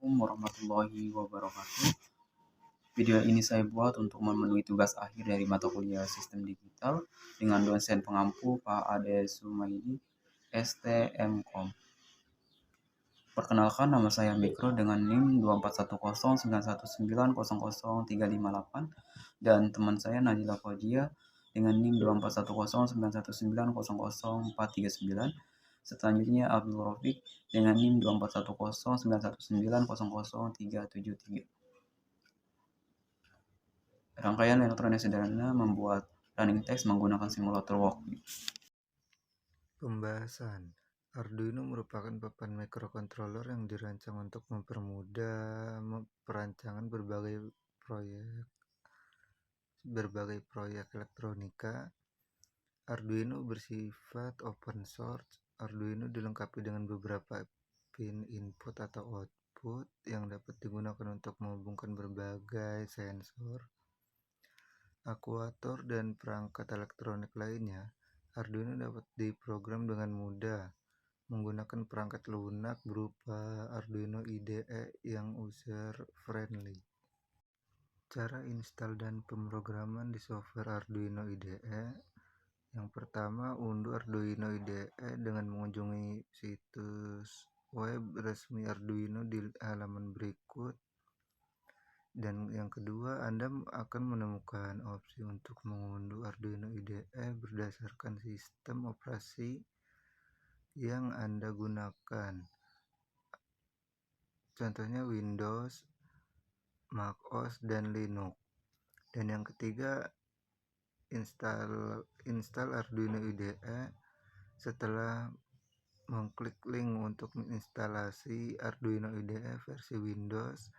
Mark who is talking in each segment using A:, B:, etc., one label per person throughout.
A: Assalamualaikum warahmatullahi wabarakatuh. Video ini saya buat untuk memenuhi tugas akhir dari mata kuliah Sistem Digital dengan dosen pengampu Pak Ade Sumaidi, STMKOM. Perkenalkan, nama saya Mikro dengan NIM 241091900358 dan teman saya Najila Fauzia dengan NIM 241091900439. Selanjutnya Abdul Rafiq dengan NIM 241091900373. Rangkaian elektronik sederhana membuat running text menggunakan simulator workbook.
B: Pembahasan Arduino merupakan papan microcontroller yang dirancang untuk mempermudah perancangan berbagai proyek elektronika. Arduino bersifat open source. Arduino dilengkapi dengan beberapa pin input atau output yang dapat digunakan untuk menghubungkan berbagai sensor, aktuator, dan perangkat elektronik lainnya. Arduino dapat diprogram dengan mudah menggunakan perangkat lunak berupa Arduino IDE yang user-friendly. Cara install dan pemrograman di software Arduino IDE. Yang pertama, unduh Arduino IDE dengan mengunjungi situs web resmi Arduino di halaman berikut. Dan yang kedua, Anda akan menemukan opsi untuk mengunduh Arduino IDE berdasarkan sistem operasi yang Anda gunakan. Contohnya Windows, macOS, dan Linux. Dan yang ketiga, install Arduino IDE. Setelah mengklik link untuk menginstalasi Arduino IDE versi Windows,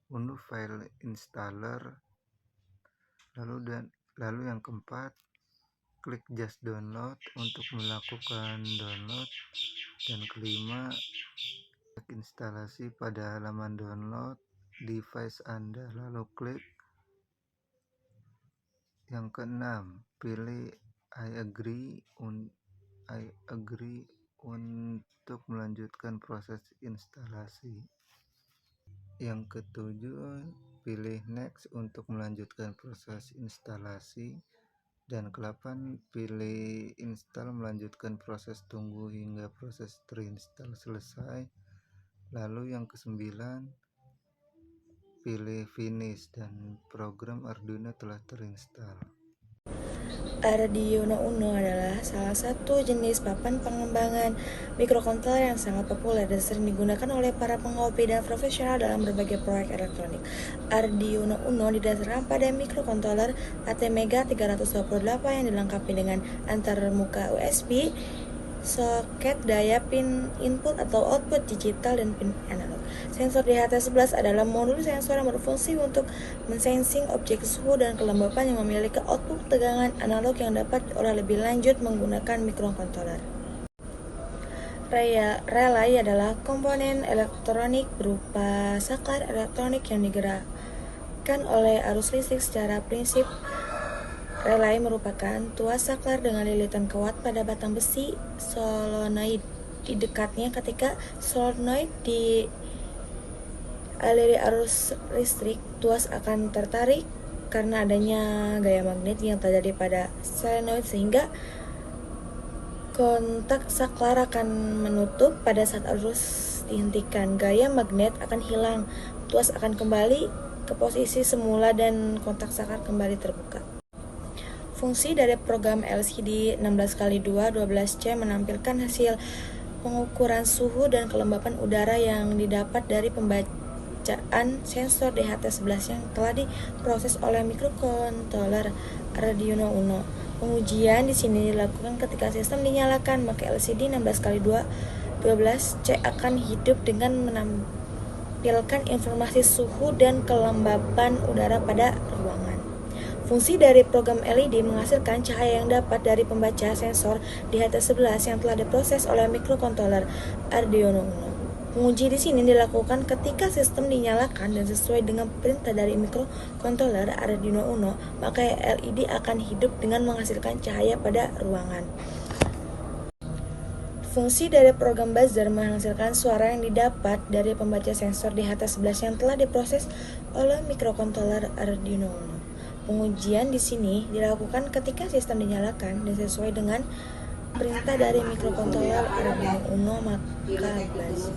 B: unduh file installer. Lalu yang keempat, klik just download untuk melakukan download. Dan kelima, klik instalasi pada halaman download device Anda, lalu klik. Yang keenam, pilih I agree untuk melanjutkan proses instalasi. Yang ketujuh, pilih next untuk melanjutkan proses instalasi. Dan ke-8, pilih install melanjutkan proses tunggu hingga proses terinstall selesai. Lalu yang ke-9, pilih finish dan program Arduino telah terinstall.
C: Arduino Uno adalah salah satu jenis papan pengembangan mikrokontroler yang sangat populer dan sering digunakan oleh para penghobi dan profesional dalam berbagai proyek elektronik. Arduino Uno didasarkan pada mikrokontroler ATmega 328 yang dilengkapi dengan antarmuka USB, soket daya pin input atau output digital, dan pin analog. Sensor DHT11 adalah modul sensor yang berfungsi untuk mensensing objek suhu dan kelembapan yang memiliki output tegangan analog yang dapat diolah lebih lanjut menggunakan mikrokontroler. Relay adalah komponen elektronik berupa saklar elektronik yang digerakkan oleh arus listrik. Secara prinsip, relay merupakan tuas saklar dengan lilitan kawat pada batang besi solenoid. Di dekatnya, ketika solenoid dialiri arus listrik, tuas akan tertarik karena adanya gaya magnet yang terjadi pada solenoid, sehingga kontak saklar akan menutup. Pada saat arus dihentikan, gaya magnet akan hilang, tuas akan kembali ke posisi semula, dan kontak saklar kembali terbuka. Fungsi dari program LCD 16x2 12C menampilkan hasil pengukuran suhu dan kelembapan udara yang didapat dari pembacaan sensor DHT11 yang telah diproses oleh mikrokontroler Arduino Uno. Pengujian di sini dilakukan ketika sistem dinyalakan, maka LCD 16x2 12C akan hidup dengan menampilkan informasi suhu dan kelembapan udara pada ruangan. Fungsi dari program LED menghasilkan cahaya yang dapat dari pembaca sensor DHT11 yang telah diproses oleh mikrokontroler Arduino Uno. Penguji di sini dilakukan ketika sistem dinyalakan dan sesuai dengan perintah dari mikrokontroler Arduino Uno, maka LED akan hidup dengan menghasilkan cahaya pada ruangan. Fungsi dari program buzzer menghasilkan suara yang didapat dari pembaca sensor di HT11 yang telah diproses oleh mikrokontroler Arduino Uno. Pengujian di sini dilakukan ketika sistem dinyalakan dan sesuai dengan perintah dari mikrokontroler Arduino Uno maka buzz.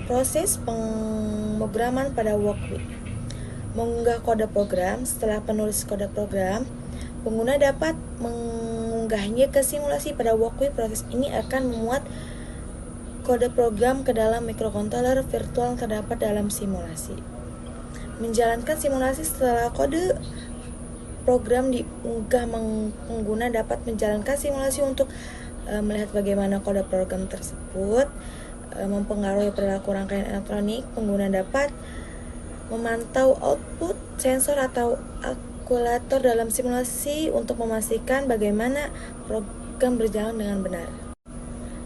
C: Proses pemrograman pada Walkwi. Mengunggah kode program. Setelah penulis kode program, pengguna dapat mengunggahnya ke simulasi pada Walkwi. Proses ini akan memuat kode program ke dalam mikrokontroler virtual yang terdapat dalam simulasi. Menjalankan simulasi setelah kode program diunggah, pengguna dapat menjalankan simulasi untuk melihat bagaimana kode program tersebut mempengaruhi perilaku rangkaian elektronik. Pengguna dapat memantau output sensor atau kalkulator dalam simulasi untuk memastikan bagaimana program berjalan dengan benar.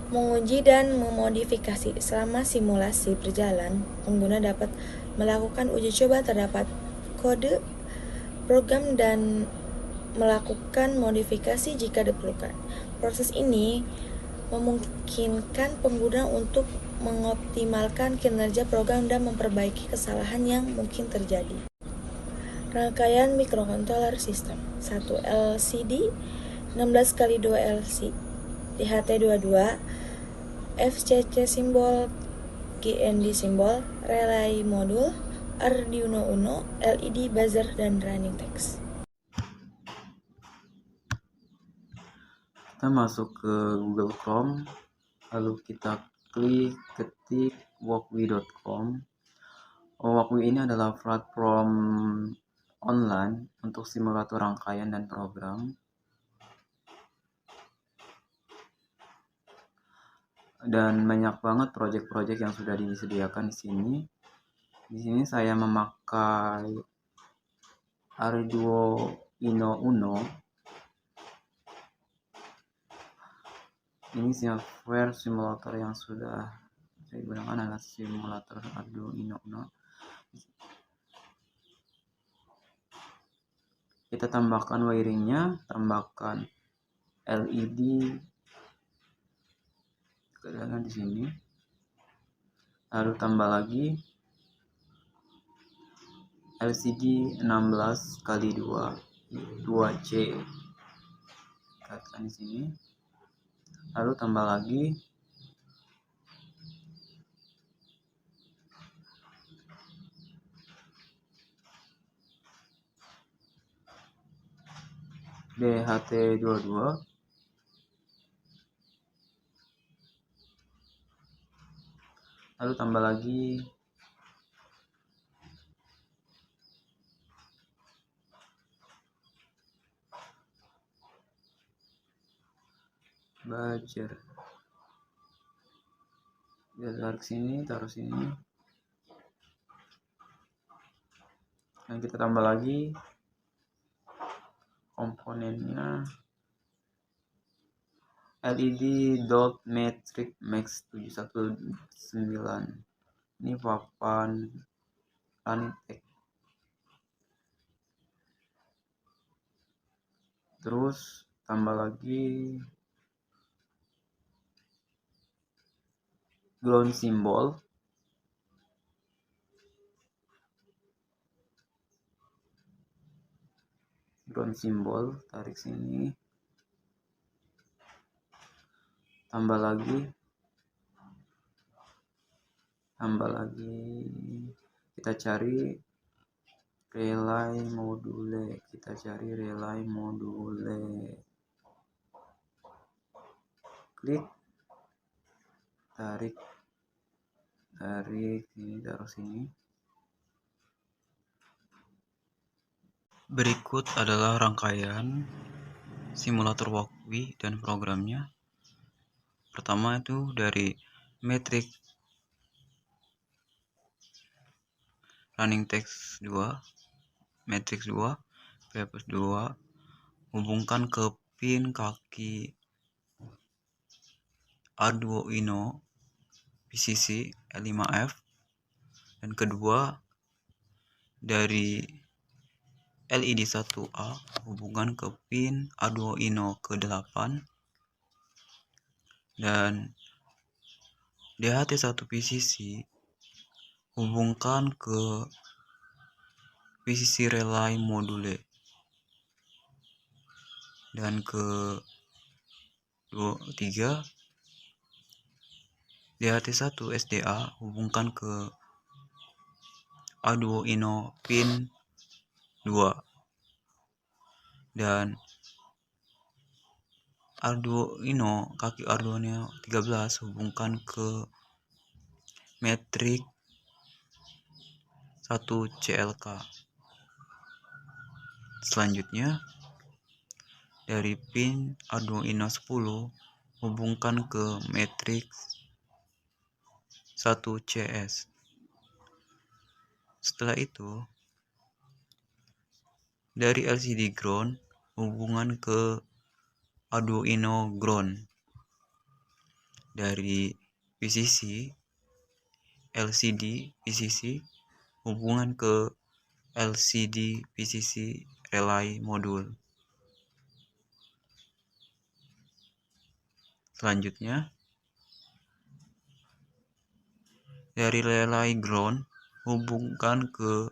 C: Menguji dan memodifikasi. Selama simulasi berjalan, pengguna dapat melakukan uji coba terhadap kode program dan melakukan modifikasi jika diperlukan. Proses ini memungkinkan pengguna untuk mengoptimalkan kinerja program dan memperbaiki kesalahan yang mungkin terjadi. Rangkaian mikrokontroler sistem 1 LCD 16x2 LC DHT22 FCC simbol GND simbol relay modul Arduino Uno LED buzzer dan running text.
A: Kita masuk ke Google Chrome, lalu kita ketik walkwi.com. Walkwi ini adalah platform online untuk simulator rangkaian dan program. Dan banyak banget proyek-proyek yang sudah disediakan di sini. Di sini saya memakai Arduino Uno. Ini software simulator yang sudah saya gunakan adalah simulator Arduino Uno. Kita tambahkan wiringnya, tambahkan LED kedengaran di sini. Lalu tambah lagi LCD 16x2 2C. Katakan di sini. Lalu tambah lagi DHT22. Lalu tambah lagi buzzer. Kita tarik sini, taruh sini. Dan kita tambah lagi komponennya LED dot matrix max 719. Ini papan running text. Terus tambah lagi ground symbol. Ground symbol, tarik sini. Tambah lagi kita cari relay module. Klik, tarik ini, taruh sini. Berikut adalah rangkaian simulator Walkwi dan programnya. Pertama itu dari matrix running text 2, matrix 2, P+2, hubungkan ke pin kaki Arduino PCC L5F. Dan kedua dari LED 1A hubungan ke pin Arduino ke 8. Dan DHT1 PCC hubungkan ke PCC relay module, dan ke 3 DHT1 SDA hubungkan ke Arduino pin 2, dan kaki Arduino 13 hubungkan ke matriks 1 CLK. Selanjutnya, dari pin Arduino 10 hubungkan ke matriks 1 CS. Setelah itu, dari LCD ground hubungan ke Arduino ground. Dari PCC LCD PCC hubungan ke LCD PCC relay modul. Selanjutnya, dari relay ground hubungkan ke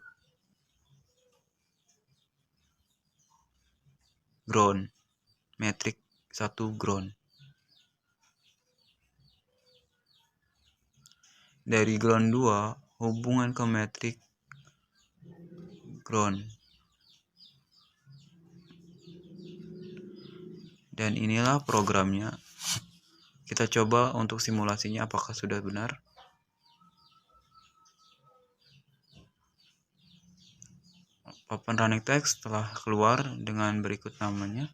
A: ground, matriks 1 ground. Dari ground 2 hubungan ke matriks ground. Dan inilah programnya. Kita coba untuk simulasinya apakah sudah benar. Papan running text telah keluar dengan berikut namanya.